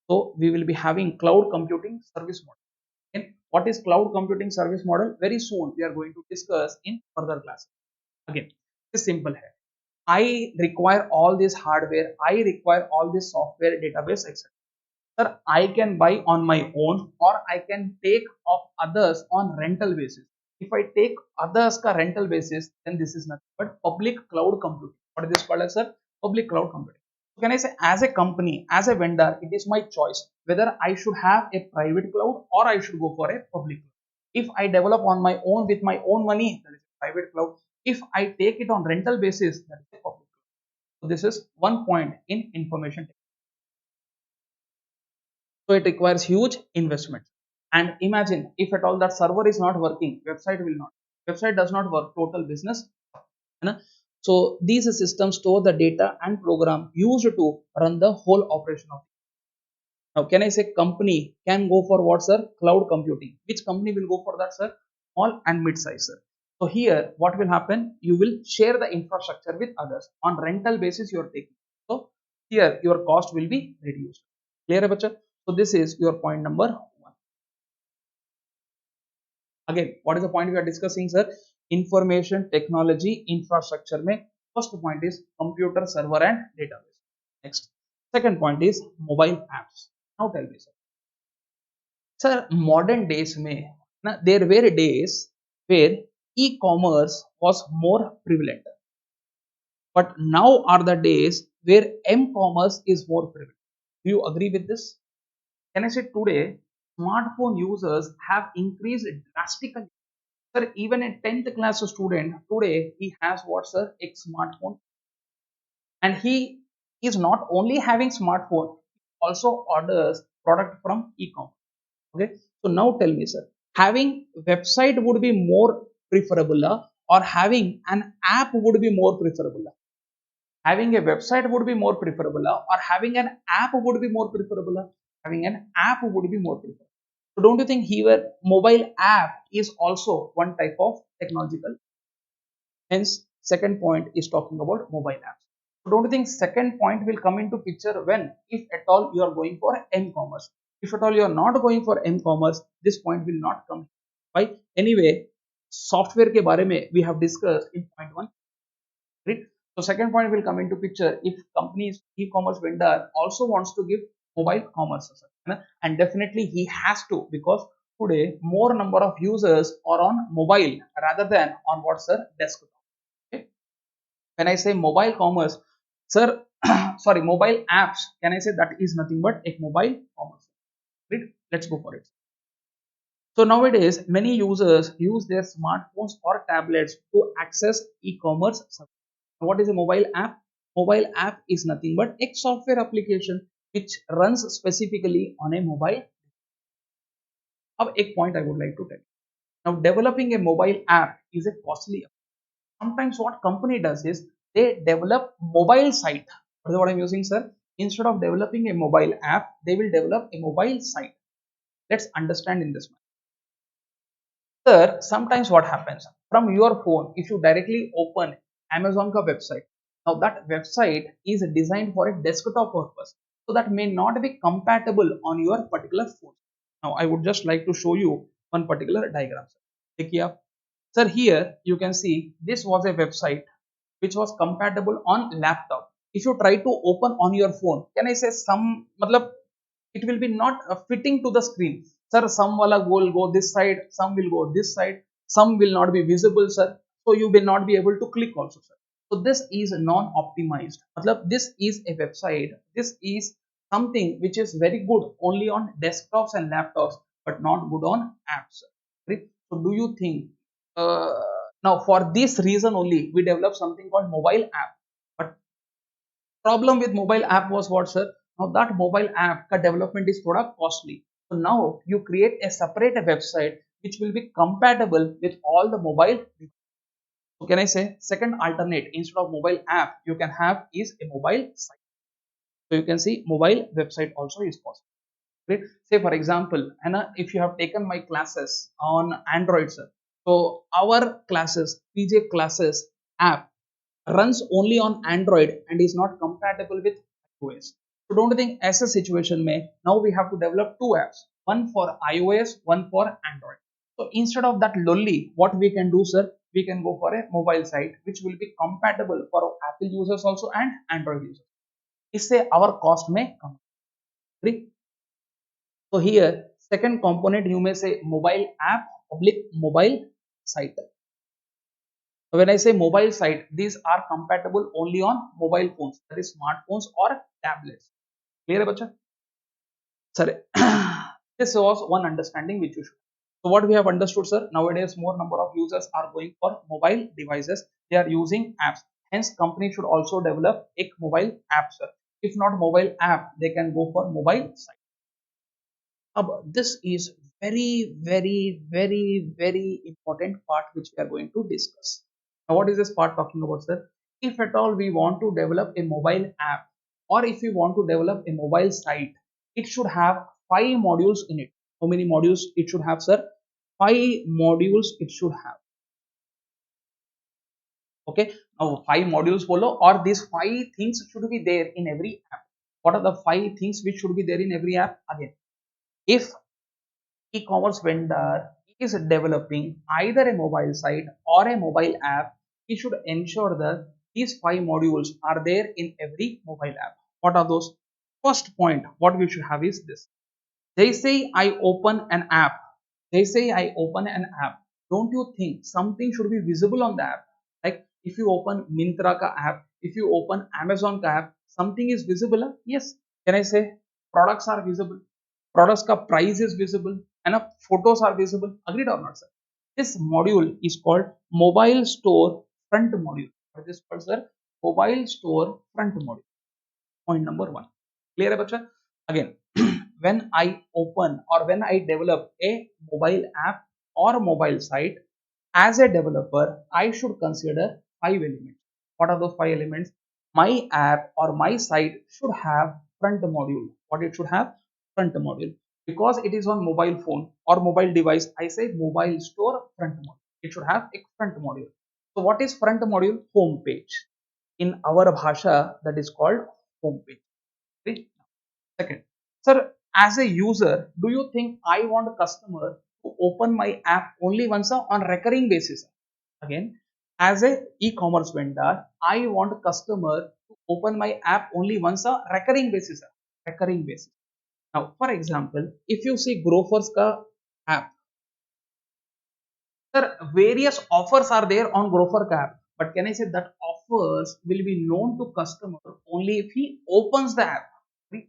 So we will be having cloud computing service model. And what is cloud computing service model? Very soon we are going to discuss in further classes. Again, it's simple here. I require all this hardware, I require all this software, database, etc. Sir, I can buy on my own or I can take of others on rental basis. If I take others ka rental basis, then this is nothing but public cloud computing. What is this called as, sir? Public cloud computing. So can I say, as a company, as a vendor, it is my choice whether I should have a private cloud or I should go for a public cloud. If I develop on my own with my own money, that is a private cloud. If I take it on rental basis, that is a public cloud. So this is one point in information technology. So it requires huge investment. And imagine if at all that server is not working, website will not. Website does not work, total business. So these systems store the data and program used to run the whole operation of it. Now, can I say company can go for what, sir? Cloud computing. Which company will go for that, sir? Small and mid-size, sir. So here, what will happen? You will share the infrastructure with others on rental basis. You are taking. So here, your cost will be reduced. Clear, bacha? So this is your point number one. Again, what is the point we are discussing, sir? Information technology infrastructure. Mein first point is computer, server, and database. Next, second point is mobile apps. Now tell me, sir. Sir, modern days में there were days where e-commerce was more prevalent, but now are the days where m-commerce is more prevalent. Do you agree with this? Can I say today smartphone users have increased drastically? Sir, even a 10th class student today he has what, sir? A smartphone, and he is not only having smartphone, also orders product from e-commerce. Okay, so now tell me, sir, having website would be more preferable or having an app would be more preferable? Having a website would be more preferable or having an app would be more preferable? Having an app would be more preferable. So don't you think here mobile app is also one type of technological? Hence, second point is talking about mobile apps. So don't you think second point will come into picture when, if at all you are going for m-commerce? If at all you are not going for m-commerce, this point will not come. Why? Anyway, software ke bare mein we have discussed in point one. Right? So second point will come into picture if companies e-commerce vendor also wants to give mobile commerce, and definitely he has to, because today more number of users are on mobile rather than on what's their desktop. Okay? When I say mobile commerce, sir, sorry, mobile apps, can I say that is nothing but a mobile commerce? Right? Let's go for it. So nowadays, many users use their smartphones or tablets to access e-commerce services. What is a mobile app? Mobile app is nothing but a software application which runs specifically on a mobile. अब एक point I would like to tell you. Now, developing a mobile app is a costly. Sometimes what company does is they develop mobile site. What is what I'm using, sir? Instead of developing a mobile app, they will develop a mobile site. Let's understand in this. Sir, sometimes what happens from your phone, if you directly open Amazon ka website, now that website is designed for a desktop purpose, so that may not be compatible on your particular phone. Now, I would just like to show you one particular diagram. Sir, sir, here you can see this was a website which was compatible on laptop. If you try to open on your phone, can I say some, matlab, it will be not fitting to the screen. Sir, some wala will go this side, some will go this side, some will not be visible, sir. So you will not be able to click also, sir. So this is non-optimized. Matlab, this is a website. This is something which is very good only on desktops and laptops, but not good on apps. Right? So do you think uh, now for this reason only we develop something called mobile app? But problem with mobile app was what, sir? Now that mobile app ka development is thoda costly. So now you create a separate website which will be compatible with all the mobile. So can I say second alternate instead of mobile app you can have is a mobile site. So you can see mobile website also is possible. Right? Say for example, Anna, if you have taken my classes on Android, sir. So our classes, PJ classes app runs only on Android and is not compatible with iOS. So don't think as a situation may now we have to develop two apps, one for iOS, one for Android. So instead of that lolly, what we can do, sir, we can go for a mobile site which will be compatible for Apple users also and Android users. इससे our cost may come. Agree? So here second component you may say mobile app public mobile site. When I say mobile site, these are compatible only on mobile phones, that is smartphones or tablets. Clear, bacha? Sorry. This was one understanding which you should. So what we have understood, sir, nowadays more number of users are going for mobile devices. They are using apps. Hence, company should also develop a mobile app, sir. If not mobile app, they can go for mobile site. This is very important part which we are going to discuss. Now, what is this part talking about, sir? If at all we want to develop a mobile app or if we want to develop a mobile site, it should have 5 modules in it. How many modules it should have, sir? 5 modules it should have. Okay. Now, 5 modules follow, or these 5 things should be there in every app. What are the 5 things which should be there in every app? Again, if e-commerce vendor is developing either a mobile site or a mobile app, he should ensure that these 5 modules are there in every mobile app. What are those? First point, what we should have is this. They say I open an app. They say I open an app. Don't you think something should be visible on the app? Like if you open Myntra ka app, if you open Amazon ka app, something is visible. Yes. Can I say products are visible? Products ka price is visible and photos are visible. Agreed or not, sir? This module is called mobile store front module. What is this called, sir? Mobile store front module. Point number one. Clear, bacha? Again, when I open or when I develop a mobile app or mobile site, as a developer, I should consider 5 elements. What are those 5 elements? My app or my site should have front module. What it should have? Front module. Because it is on mobile phone or mobile device, I say mobile store front module. It should have a front module. So what is front module? Home page. In our bhasha, that is called home page. Okay? Second, sir, as a user, do you think I want a customer to open my app only once on recurring basis? Again, as a e-commerce vendor, I want a customer to open my app only once on recurring basis. Recurring basis. Now, for example, if you see Grofers ka app, sir, various offers are there on Grofer ka app, but can I say that offers will be known to customer only if he opens the app?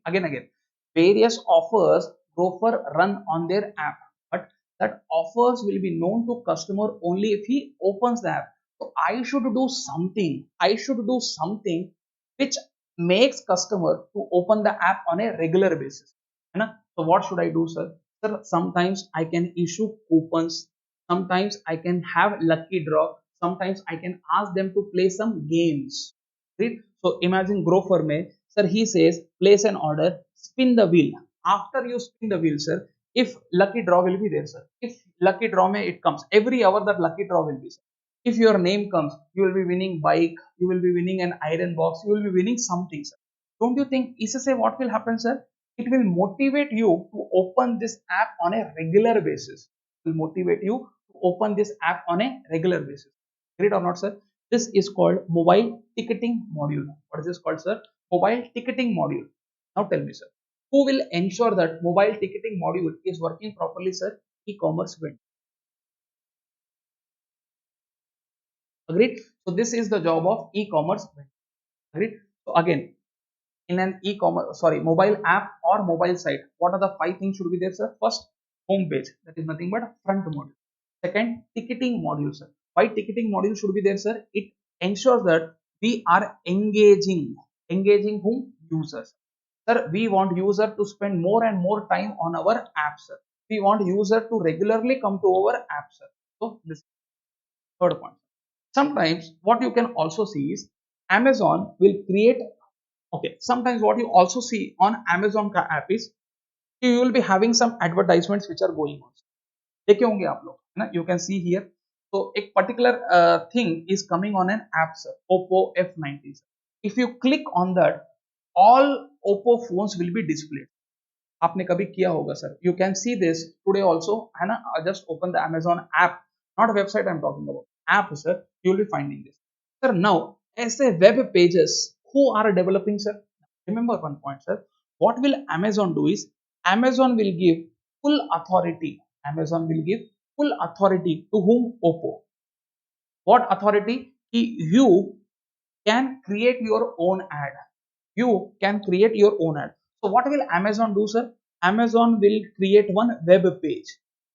Again, various offers Grofer run on their app, but that offers will be known to customer only if he opens the app. So I should do something. I should do something which makes customer to open the app on a regular basis. है ना? So what should I do, sir? Sir, sometimes I can issue coupons. Sometimes I can have lucky draw. Sometimes I can ask them to play some games. Right? So imagine Grofer may, sir, he says place an order, spin the wheel. After you spin the wheel, sir, if lucky draw will be there, sir. If lucky draw may it comes every hour, that lucky draw will be, sir. If your name comes, you will be winning bike, you will be winning an iron box, you will be winning something, sir. Don't you think? Say what will happen, sir? It will motivate you to open this app on a regular basis. It will motivate you to open this app on a regular basis. Agreed or not, sir? This is called mobile ticketing module. What is this called, sir? Mobile ticketing module. Now tell me, sir, who will ensure that mobile ticketing module is working properly, sir? E-commerce vendor. Agreed? So this is the job of e-commerce vendor. Agreed? So again, in an e-commerce, sorry, mobile app or mobile site, what are the 5 things should be there, sir? First, home page. That is nothing but front module. Second, ticketing module, sir. Why ticketing module should be there, sir? It ensures that we are engaging whom? Users. Sir, we want user to spend more and more time on our app, sir. We want user to regularly come to our app, sir. So this is third point. Sometimes what you can also see is Amazon will create, okay, sometimes what you also see on Amazon का app is you will be having some advertisements which are going on. देखे होंगे आप लोग, है ना? You can see here. So एक particular thing is coming on an app, sir. Oppo F90. If you click on that, all Oppo phones will be displayed. आपने कभी किया होगा, sir. You can see this today also, है ना? Just open the Amazon app, not website I'm talking about. App, sir. You will be finding this. Sir, now ऐसे web pages who are developing, sir? Remember one point, sir. What will Amazon do is Amazon will give full authority. Amazon will give full authority to whom? Oppo. What authority? You can create your own ad. You can create your own ad. So what will Amazon do, sir? Amazon will create one web page.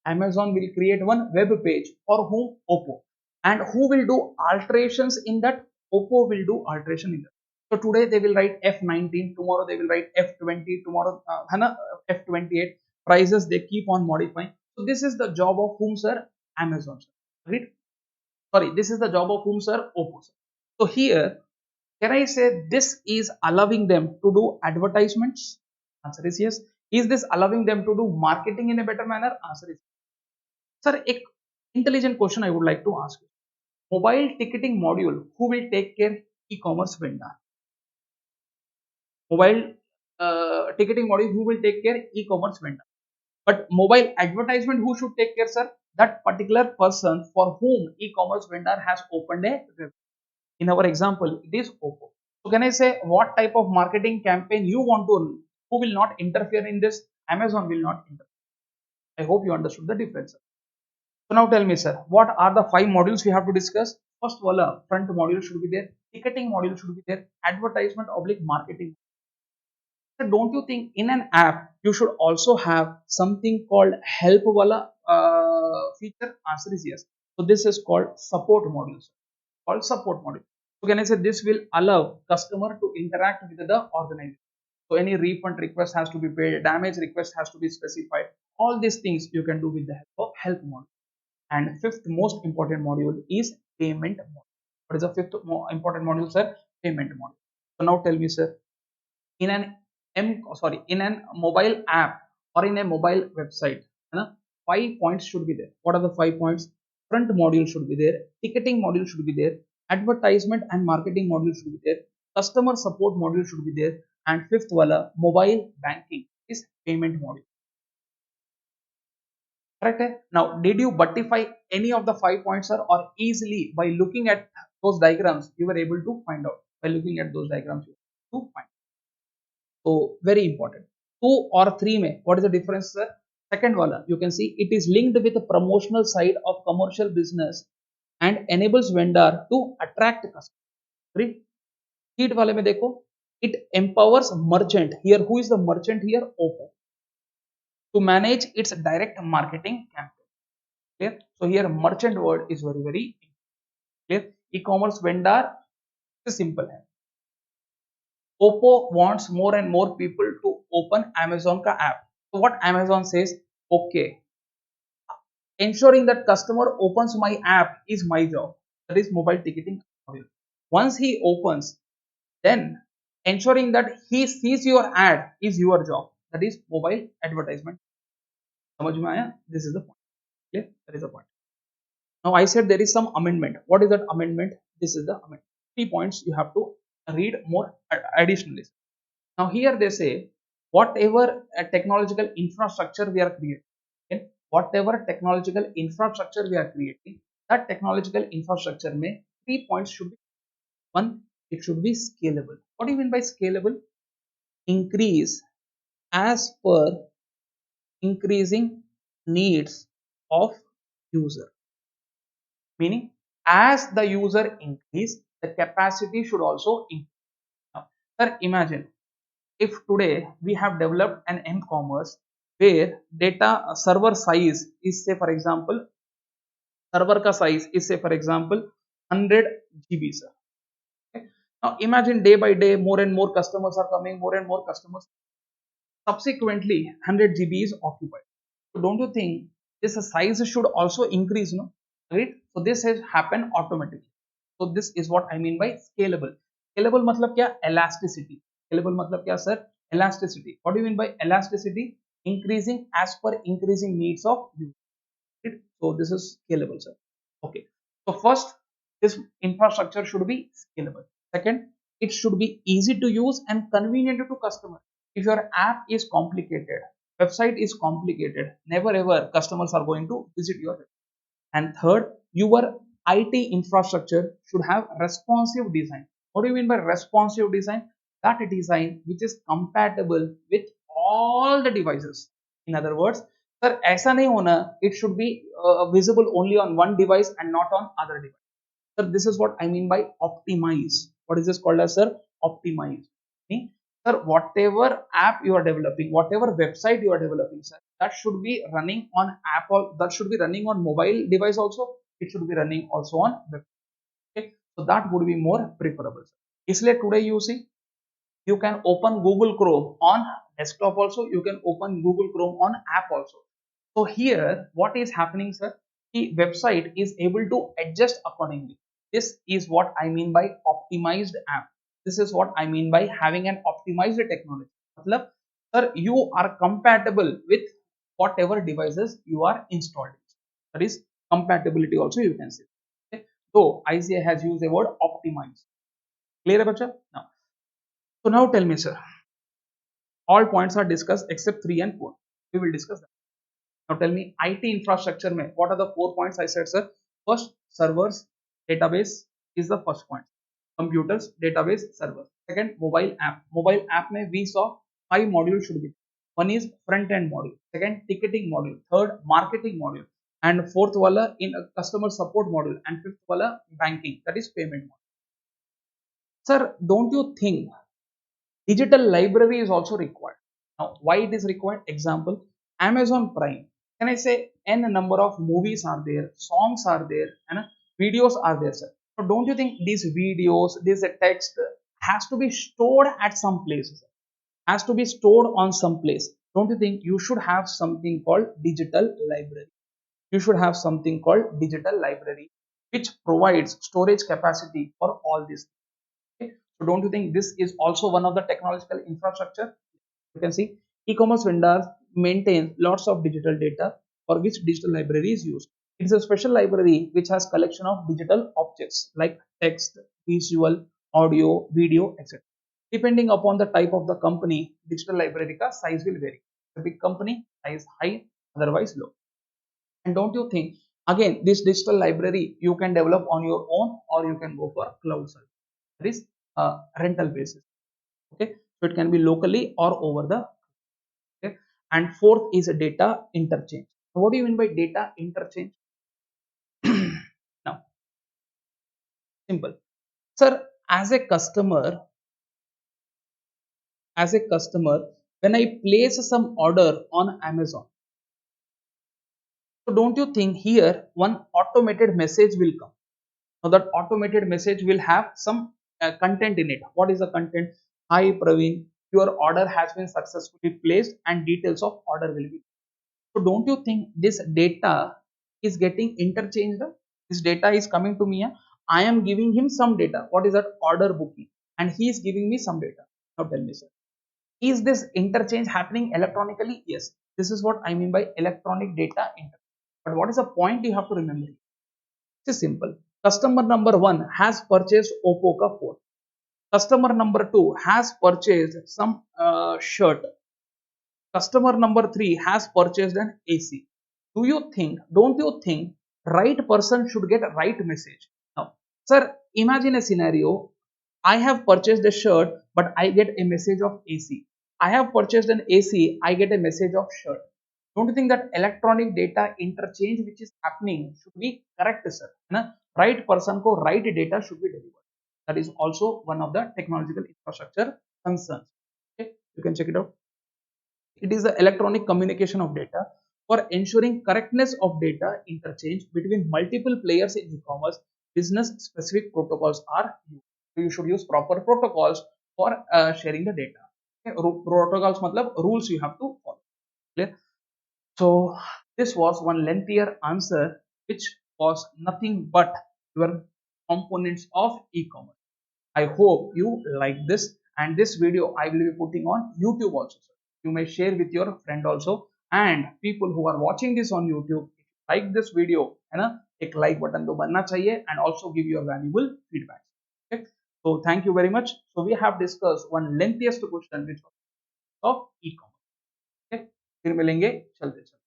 Amazon will create one web page for whom? Oppo. And who will do alterations in that? Oppo will do alteration in that. So today they will write F19, tomorrow they will write F20, tomorrow F28. Prices they keep on modifying. So this is the job of whom, sir? Amazon, sir. Right? Sorry, this is the job of whom, sir? Oppo, sir. So here, can I say this is allowing them to do advertisements? Answer is yes. Is this allowing them to do marketing in a better manner? Answer is yes. Sir, एक intelligent question I would like to ask you. Mobile ticketing module, who will take care? E-commerce vendor. Mobile ticketing module, who will take care? E-commerce vendor. But mobile advertisement, who should take care, sir? That particular person for whom e-commerce vendor has opened a web. In our example, it is Oppo. So can I say what type of marketing campaign you want to run? Who will not interfere in this? Amazon will not interfere. I hope you understood the difference. So now tell me, sir, what are the 5 modules we have to discuss? First, wala, front module should be there, ticketing module should be there, advertisement oblique marketing. So don't you think in an app you should also have something called help wala feature? Answer is yes. So this is called support module. Called support module. So can I say this will allow customer to interact with the organization. So any refund request has to be paid, damage request has to be specified. All these things you can do with the help of help module. And fifth most important module is payment module. What is the fifth important module, sir? Payment module. So now tell me, sir, in an in an mobile app or in a mobile website, 5 points should be there. What are the 5 points? Front module should be there, ticketing module should be there, advertisement and marketing module should be there, customer support module should be there, and fifth wala mobile banking is payment module. Correct? Now, did you buttify any of the 5 points, sir, or easily by looking at those diagrams you were able to find out? By looking at those diagrams you were able to find. So very important. 2 or 3 mein, what is the difference, sir? Second wala, you can see it is linked with the promotional side of commercial business and enables vendor to attract customers. Third wale mein dekho, it empowers merchant. Here, who is the merchant here? Oppo. To manage its direct marketing campaign. Clear? So here merchant word is very clear. E-commerce vendor is simple है. Oppo wants more and more people to open Amazon ka app. So what Amazon says, okay, ensuring that customer opens my app is my job. That is mobile ticketing. Once he opens, then ensuring that he sees your ad is your job. That is mobile advertisement. समझ में आया? This is the point. Clear? That is the point. Now I said there is some amendment. What is that amendment? This is the amendment. 3 points you have to read more additionally. Now here they say whatever technological infrastructure we are creating, okay, whatever technological infrastructure we are creating, that technological infrastructure may 3 points should be. One, it should be scalable. What do you mean by scalable? Increase as per increasing needs of user. Meaning, as the user increase, the capacity should also increase. Now, sir, imagine if today we have developed an m-commerce where data server size is say for example server ka size is say for example 100 GB, sir. Okay? Now imagine day by day more and more customers are coming, more and more customers. Subsequently 100 GB is occupied. So don't you think this size should also increase, no? Right? So this has happened automatically. So this is what I mean by scalable. Scalable matlab kya? Elasticity. Scalable matlab kya, sir? Elasticity. What do you mean by elasticity? Increasing as per increasing needs of user. Right? So this is scalable, sir. Okay. So first, this infrastructure should be scalable. Second, it should be easy to use and convenient to customer. If your app is complicated, website is complicated, never ever customers are going to visit your website. And third, your IT infrastructure should have responsive design. What do you mean by responsive design? That design which is compatible with all the devices. In other words, sir, ऐसा नहीं होना, it should be visible only on one device and not on other device. Sir, this is what I mean by optimize. What is this called as, sir? Optimize. Okay? Sir, whatever app you are developing, whatever website you are developing, sir, that should be running on Apple, that should be running on mobile device also. It should be running also on web. Okay? So that would be more preferable. इसलिए today you see, you can open Google Chrome on desktop also. You can open Google Chrome on app also. So here, what is happening, sir? The website is able to adjust accordingly. This is what I mean by optimized app. This is what I mean by having an optimized technology. मतलब, sir, you are compatible with whatever devices you are installed. That is compatibility also you can say. Okay? So ICA has used the word optimize. Clear, bacha? Now, so now tell me, sir. All points are discussed except 3 and 4. We will discuss that. Now tell me, IT infrastructure mein, what are the 4 points I said, sir? First, servers, database is the first point. Computers, database, server. Second, mobile app. Mobile app mein we saw 5 modules should be. One is front end module. Second, ticketing module. Third, marketing module. And fourth wala in a customer support module. And fifth wala banking. That is payment module. Sir, don't you think digital library is also required? Now, why it is required? Example, Amazon Prime. Can I say n number of movies are there, songs are there, and videos are there, sir? So don't you think these videos, this text has to be stored at some place? Sir? Has to be stored on some place. Don't you think you should have something called digital library? You should have something called digital library, which provides storage capacity for all these. Okay? So don't you think this is also one of the technological infrastructure? You can see e-commerce vendors maintain lots of digital data for which digital library is used. It is a special library which has collection of digital objects like text, visual, audio, video, etc. Depending upon the type of the company, digital library ka size will vary. A big company, size high, otherwise low. And don't you think again this digital library you can develop on your own or you can go for cloud service. That is rental basis. Okay, so it can be locally or over the. Okay, and fourth is a data interchange. What do you mean by data interchange? Now, simple, sir. As a customer, when I place some order on Amazon, So don't you think here one automated message will come? Now that automated message will have some content in it. What is the content? Hi Praveen, your order has been successfully placed and details of order will be. So don't you think this data is getting interchanged? This data is coming to me. I am giving him some data. What is that? Order booking. And he is giving me some data. Now tell me, sir, is this interchange happening electronically? Yes. This is what I mean by electronic data interchange. But what is the point you have to remember? It's simple. Customer number one has purchased Oppo ka phone. Customer number two has purchased some shirt. Customer number three has purchased an AC. Don't you think right person should get a right message? Now, sir, imagine a scenario. I have purchased a shirt, but I get a message of AC. I have purchased an AC, I get a message of shirt. Don't you think that electronic data interchange which is happening should be correct, sir? Na? Right person ko right data should be delivered. That is also one of the technological infrastructure concerns. Okay, you can check it out. It is the electronic communication of data for ensuring correctness of data interchange between multiple players in e-commerce. Business specific protocols are used. So you should use proper protocols for sharing the data. Okay? Protocols matlab rules you have to follow. Clear? So this was one lengthier answer which was nothing but your components of e-commerce. I hope you like this, and this video I will be putting on YouTube also. Sir. You may share with your friend also, and people who are watching this on YouTube, if you like this video, है ना, एक like button तो बनना चाहिए, and also give your valuable feedback. Okay. So thank you very much. So we have discussed one lengthiest question which was of e-commerce. Okay. फिर मिलेंगे चलते चलते.